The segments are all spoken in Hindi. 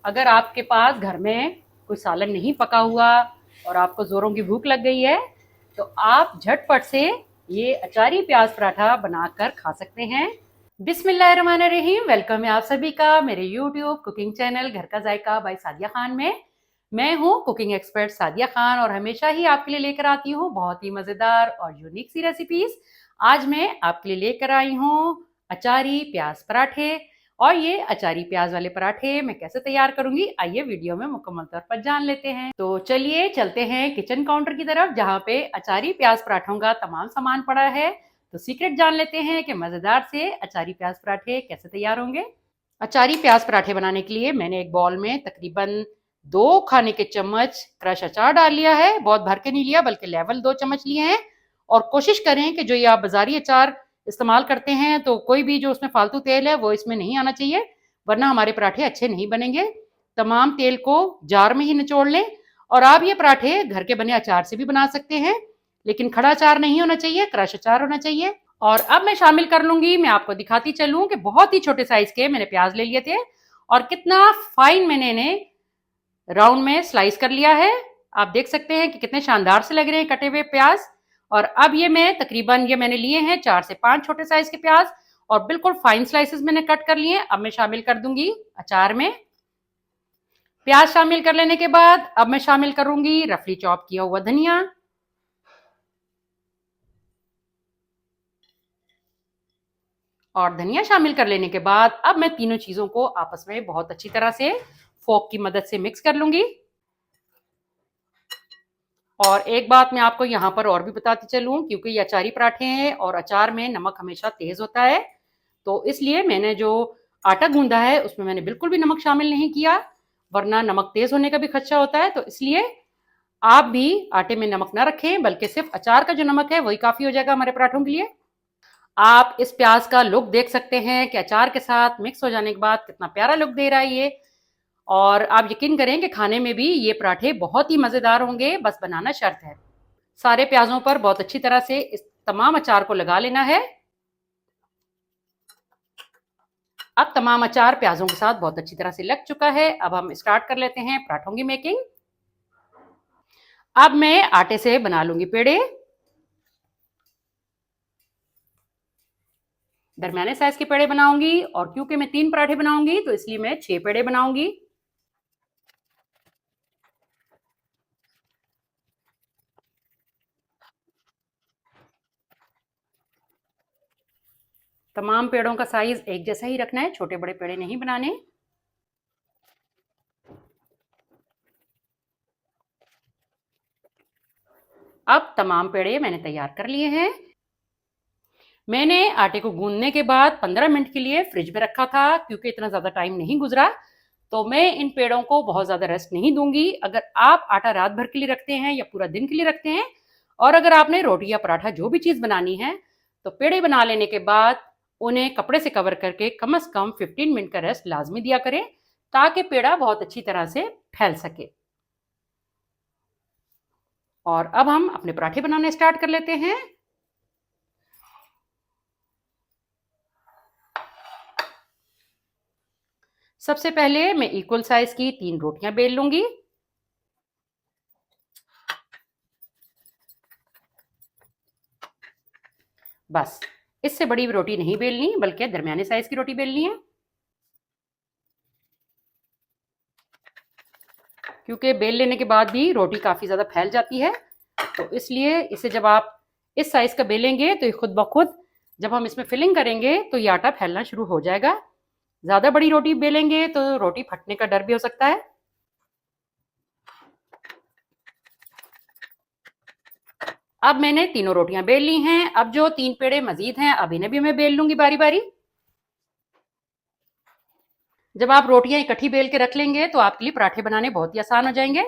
अगर आपके पास घर में कोई सालन नहीं पका हुआ और आपको ज़ोरों की भूख लग गई है तो आप झटपट से ये अचारी प्याज पराठा बनाकर खा सकते हैं। बिस्मिल्लाहिर्रहमानिर्रहीम। वेलकम है आप सभी का मेरे यूट्यूब कुकिंग चैनल घर का जायका बाय सादिया खान में। मैं हूँ कुकिंग एक्सपर्ट सादिया खान और हमेशा ही आपके लिए लेकर आती हूँ बहुत ही मज़ेदार और यूनिक सी रेसिपीज। आज मैं आपके लिए लेकर आई हूँ अचारी प्याज पराठे। और ये अचारी प्याज वाले पराठे मैं कैसे तैयार करूंगी, आइए वीडियो में मुकम्मल तौर पर जान लेते हैं। तो चलिए चलते हैं किचन काउंटर की तरफ जहाँ पे अचारी प्याज पराठों का तमाम सामान पड़ा है। तो सीक्रेट जान लेते हैं कि मज़ेदार से अचारी प्याज पराठे कैसे तैयार होंगे। अचारी प्याज पराठे बनाने के लिए मैंने एक बॉल में तकरीबन 2 खाने के चम्मच क्रश अचार डाल लिया है। बहुत भर के नहीं लिया बल्कि लेवल 2 चम्मच लिए हैं। और कोशिश करें कि जो ये आप बाजारी अचार इस्तेमाल करते हैं तो कोई भी जो उसमें फालतू तेल है वो इसमें नहीं आना चाहिए, वरना हमारे पराठे अच्छे नहीं बनेंगे। तमाम तेल को जार में ही निचोड़ लें। और आप ये पराठे घर के बने अचार से भी बना सकते हैं, लेकिन खड़ा अचार नहीं होना चाहिए, क्रश अचार होना चाहिए। और अब मैं शामिल कर लूंगी, मैं आपको दिखाती चलूं कि बहुत ही छोटे साइज के मैंने प्याज ले लिए थे और कितना फाइन मैंने इन्हें राउंड में स्लाइस कर लिया है। आप देख सकते हैं कि कितने शानदार से लग रहे हैं कटे हुए प्याज। और अब ये मैं तकरीबन ये मैंने लिए हैं 4 से 5 छोटे साइज के प्याज और बिल्कुल फाइन स्लाइसेस मैंने कट कर लिए हैं। अब मैं शामिल कर दूंगी अचार में। प्याज शामिल कर लेने के बाद अब मैं शामिल करूंगी रफली चॉप किया हुआ धनिया। और धनिया शामिल कर लेने के बाद अब मैं तीनों चीजों को आपस में बहुत अच्छी तरह से फोक की मदद से मिक्स कर लूंगी। और एक बात मैं आपको यहाँ पर और भी बताती चलूं, क्योंकि ये अचारी पराठे हैं और अचार में नमक हमेशा तेज होता है, तो इसलिए मैंने जो आटा गूंदा है उसमें मैंने बिल्कुल भी नमक शामिल नहीं किया, वरना नमक तेज होने का भी खदशा होता है। तो इसलिए आप भी आटे में नमक ना रखें, बल्कि सिर्फ अचार का जो नमक है वही काफी हो जाएगा हमारे पराठों के लिए। आप इस प्याज का लुक देख सकते हैं कि अचार के साथ मिक्स हो जाने के बाद कितना प्यारा लुक दे रहा है ये। और आप यकीन करें कि खाने में भी ये पराठे बहुत ही मजेदार होंगे, बस बनाना शर्त है। सारे प्याजों पर बहुत अच्छी तरह से इस तमाम अचार को लगा लेना है। अब तमाम अचार प्याजों के साथ बहुत अच्छी तरह से लग चुका है। अब हम स्टार्ट कर लेते हैं पराठों की मेकिंग। अब मैं आटे से बना लूंगी पेड़े। दरमियाने साइज के पेड़े बनाऊंगी और क्योंकि मैं 3 पराठे बनाऊंगी तो इसलिए मैं 6 पेड़े बनाऊंगी। तमाम पेड़ों का साइज एक जैसा ही रखना है, छोटे बड़े पेड़े नहीं बनाने। अब तमाम पेड़े मैंने तैयार कर लिए हैं। मैंने आटे को गूंदने के बाद 15 मिनट के लिए फ्रिज में रखा था, क्योंकि इतना ज़्यादा टाइम नहीं गुजरा, तो मैं इन पेड़ों को बहुत ज़्यादा रेस्ट नहीं दूंगी। अगर आप आटा रात भर के लिए रखते हैं या पूरा दिन के लिए रखते हैं, और अगर आपने रोटी या पराठा जो भी चीज़ बनानी है, तो पेड़े बना लेने के बाद उन्हें कपड़े से कवर करके कम से कम 15 मिनट का रेस्ट लाजमी दिया करें, ताकि पेड़ा बहुत अच्छी तरह से फैल सके। और अब हम अपने पराठे बनाने स्टार्ट कर लेते हैं। सबसे पहले मैं इक्वल साइज की 3 रोटियां बेल लूंगी। बस, इससे बड़ी रोटी नहीं बेलनी, बल्कि दरमियाने साइज की रोटी बेलनी है, क्योंकि बेल लेने के बाद भी रोटी काफ़ी ज़्यादा फैल जाती है। तो इसलिए इसे जब आप इस साइज़ का बेलेंगे तो ये खुद ब खुद जब हम इसमें फिलिंग करेंगे तो ये आटा फैलना शुरू हो जाएगा। ज़्यादा बड़ी रोटी बेलेंगे तो रोटी फटने का डर भी हो सकता है। अब मैंने तीनों रोटियां बेल ली हैं। अब जो 3 पेड़े मजीद हैं, अब इन्हें भी मैं बेल लूंगी बारी बारी। जब आप रोटियां इकट्ठी बेल के रख लेंगे तो आपके लिए पराठे बनाने बहुत ही आसान हो जाएंगे।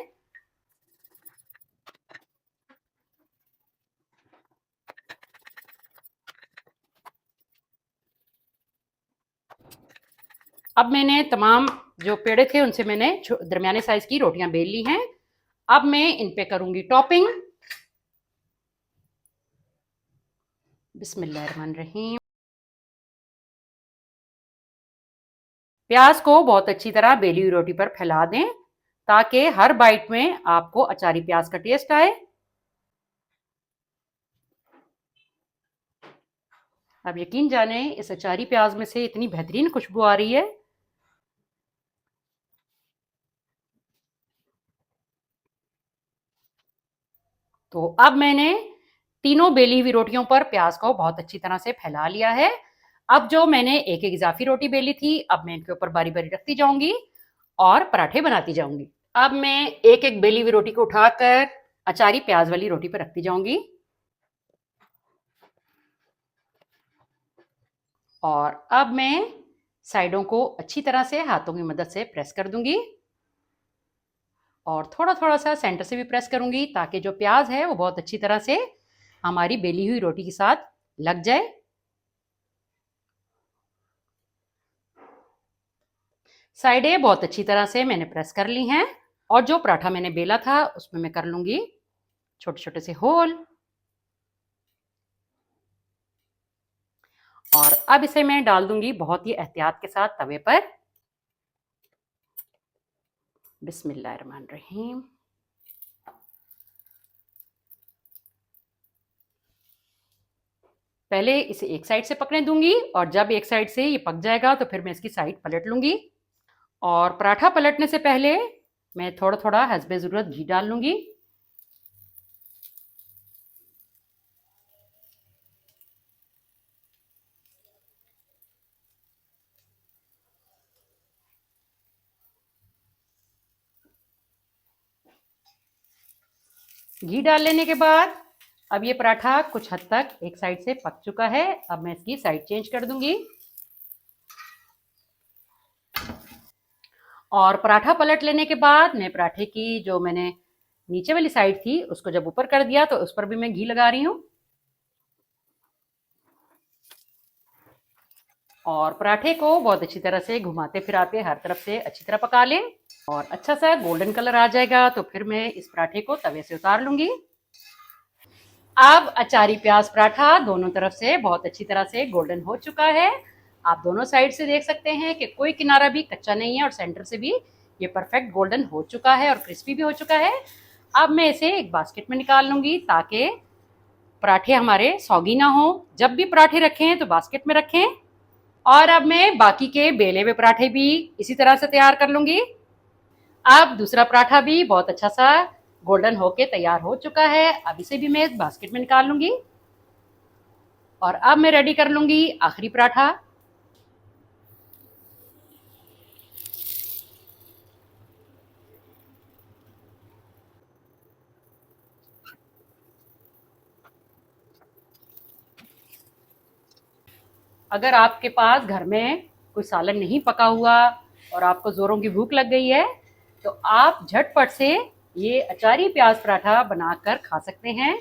अब मैंने तमाम जो पेड़े थे उनसे मैंने दरमियाने साइज की रोटियां बेल ली हैं। अब मैं इन पे करूंगी टॉपिंग। बिस्मिल्लाहिर्रहमानिर्रहीम। प्याज को बहुत अच्छी तरह बेली हुई रोटी पर फैला दें ताकि हर बाइट में आपको अचारी प्याज का टेस्ट आए। अब यकीन जाने इस अचारी प्याज में से इतनी बेहतरीन खुशबू आ रही है। तो अब मैंने तीनों बेली हुई रोटियों पर प्याज को बहुत अच्छी तरह से फैला लिया है। अब जो मैंने एक एक इजाफी रोटी बेली थी, अब मैं इनके ऊपर बारी बारी रखती जाऊंगी और पराठे बनाती जाऊंगी। अब मैं एक एक बेली हुई रोटी को उठाकर अचारी प्याज वाली रोटी पर रखती जाऊंगी और अब मैं साइडों को अच्छी तरह से हाथों की मदद से प्रेस कर दूंगी और थोड़ा थोड़ा सा सेंटर से भी प्रेस करूंगी ताकि जो प्याज है वो बहुत अच्छी तरह से हमारी बेली हुई रोटी के साथ लग जाए। साइडें बहुत अच्छी तरह से मैंने प्रेस कर ली हैं और जो पराठा मैंने बेला था उसमें मैं कर लूंगी छोटे छोटे से होल और अब इसे मैं डाल दूंगी बहुत ही एहतियात के साथ तवे पर। बिस्मिल्लाहिर्रहमानिर्रहीम। पहले इसे एक साइड से पकने दूंगी और जब एक साइड से ये पक जाएगा तो फिर मैं इसकी साइड पलट लूंगी और पराठा पलटने से पहले मैं थोड़ा थोड़ा हस्बे ज़रूरत घी डाल लूंगी। घी डाल लेने के बाद अब ये पराठा कुछ हद तक एक साइड से पक चुका है। अब मैं इसकी साइड चेंज कर दूंगी और पराठा पलट लेने के बाद मैं पराठे की जो मैंने नीचे वाली साइड थी उसको जब ऊपर कर दिया तो उस पर भी मैं घी लगा रही हूँ और पराठे को बहुत अच्छी तरह से घुमाते फिराते हर तरफ से अच्छी तरह पका लें और अच्छा सा गोल्डन कलर आ जाएगा तो फिर मैं इस पराठे को तवे से उतार लूंगी। अब अचारी प्याज पराठा दोनों तरफ से बहुत अच्छी तरह से गोल्डन हो चुका है। आप दोनों साइड से देख सकते हैं कि कोई किनारा भी कच्चा नहीं है और सेंटर से भी ये परफेक्ट गोल्डन हो चुका है और क्रिस्पी भी हो चुका है। अब मैं इसे एक बास्केट में निकाल लूंगी ताकि पराठे हमारे सौगी ना हो। जब भी पराठे रखें तो बास्केट में रखें और अब मैं बाकी के बेले हुए पराठे भी इसी तरह से तैयार कर लूंगी। अब दूसरा पराठा भी बहुत अच्छा सा गोल्डन होके तैयार हो चुका है। अब इसे भी मैं बास्केट में निकाल लूंगी और अब मैं रेडी कर लूंगी आखिरी पराठा। अगर आपके पास घर में कोई सालन नहीं पका हुआ और आपको जोरों की भूख लग गई है तो आप झटपट से ये अचारी प्याज पराठा बनाकर खा सकते हैं।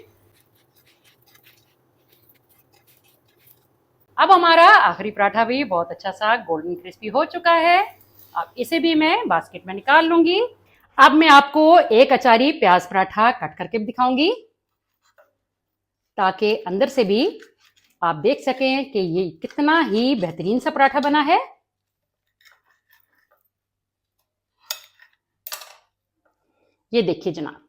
अब हमारा आखिरी पराठा भी बहुत अच्छा सा गोल्डन क्रिस्पी हो चुका है। अब इसे भी मैं बास्केट में निकाल लूंगी। अब मैं आपको एक अचारी प्याज पराठा कट करके भी दिखाऊंगी ताकि अंदर से भी आप देख सकें कि ये कितना ही बेहतरीन सा पराठा बना है। ये देखिए जनाब।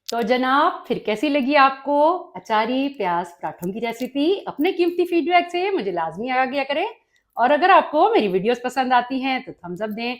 तो जनाब फिर कैसी लगी आपको अचारी प्याज पराठों की रेसिपी? अपने कीमती फीडबैक से मुझे लाजमी आगाह किया करें और अगर आपको मेरी वीडियोस पसंद आती हैं तो थम्स अप दें